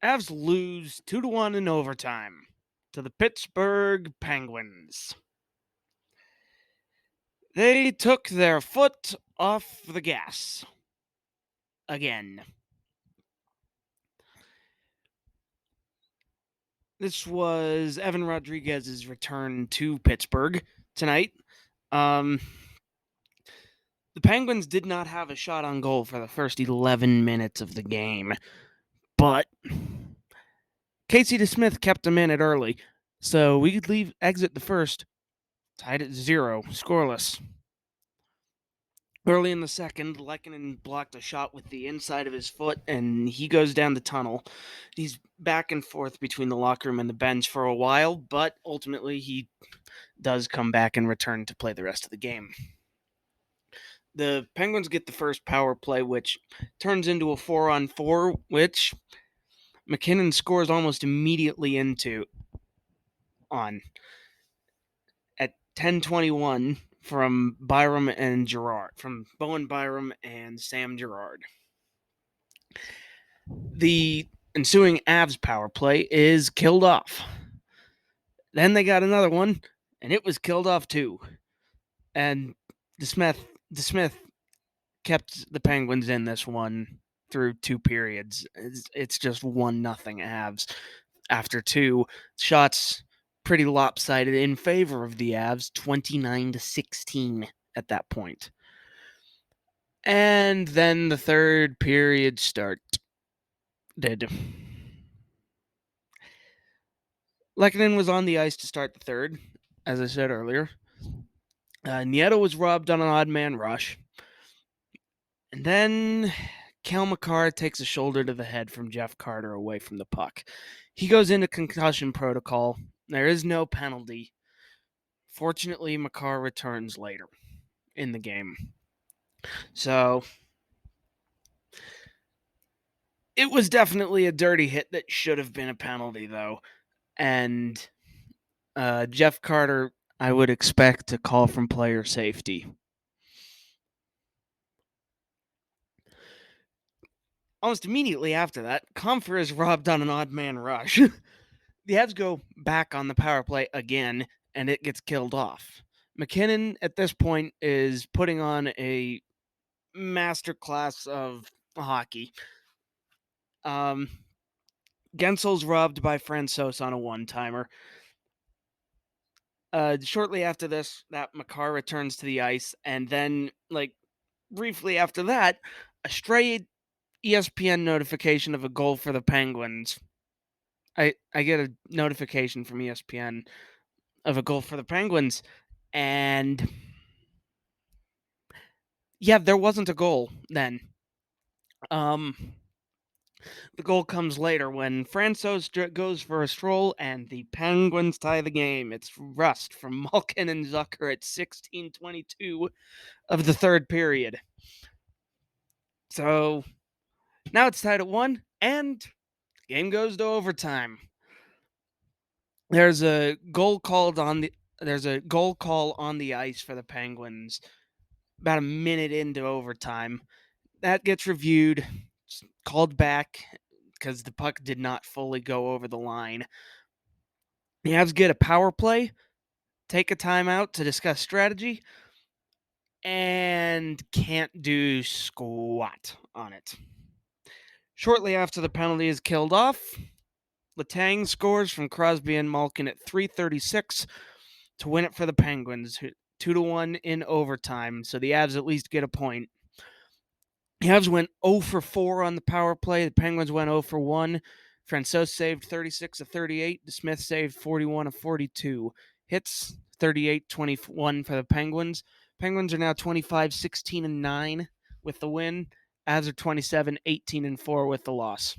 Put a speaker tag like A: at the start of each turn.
A: Avs lose 2-1 in overtime to the Pittsburgh Penguins. They took their foot off the gas again. This was Evan Rodriguez's return to Pittsburgh tonight. The Penguins did not have a shot on goal for the first 11 minutes of the game, but Casey DeSmith kept them in it early, so we could exit the first tied at 0, scoreless. Early in the second, Lehkonen blocked a shot with the inside of his foot, and he goes down the tunnel. He's back and forth between the locker room and the bench for a while, but ultimately he does come back and return to play the rest of the game. The Penguins get the first power play, which turns into a 4-on-4, which McKinnon scores almost immediately at 10:21 from Byram and Girard, from Bowen Byram and Sam Girard. The ensuing Avs power play is killed off. Then they got another one, and it was killed off too. And DeSmith kept the Penguins in this one through 2 periods. It's just 1-0 Avs. After 2 shots, pretty lopsided in favor of the Avs, 29-16 at that point. And then the third period started. Lehkonen was on the ice to start the third, as I said earlier. Nieto was robbed on an odd man rush. And then Cale Makar takes a shoulder to the head from Jeff Carter away from the puck. He goes into concussion protocol. There is no penalty. Fortunately, Makar returns later in the game. So it was definitely a dirty hit that should have been a penalty, though. And Jeff Carter, I would expect to call from player safety. Almost immediately after that, Comfer is robbed on an odd man rush. The Avs go back on the power play again, and it gets killed off. McKinnon, at this point, is putting on a masterclass of hockey. Gensel's robbed by Francouz on a one-timer. Shortly after this, that Makar returns to the ice, and then, briefly after that, a stray ESPN notification of a goal for the Penguins. I get a notification from ESPN of a goal for the Penguins, and yeah, there wasn't a goal then. The goal comes later when Francouz goes for a stroll and the Penguins tie the game. It's Rust from Malkin and Zucker at 16:22 of the third period. So now it's tied at 1, and the game goes to overtime. There's a goal call on the ice for the Penguins about a minute into overtime. That gets reviewed, called back because the puck did not fully go over the line. The Avs get a power play, take a timeout to discuss strategy, and can't do squat on it. Shortly after the penalty is killed off, Letang scores from Crosby and Malkin at 3:36 to win it for the Penguins, 2-1 in overtime, so the Avs at least get a point. The Avs went 0 for 4 on the power play. The Penguins went 0 for 1. Francouz saved 36 of 38. DeSmith saved 41 of 42. Hits 38-21 for the Penguins. Penguins are now 25-16-9 with the win. Avs are 27-18-4 with the loss.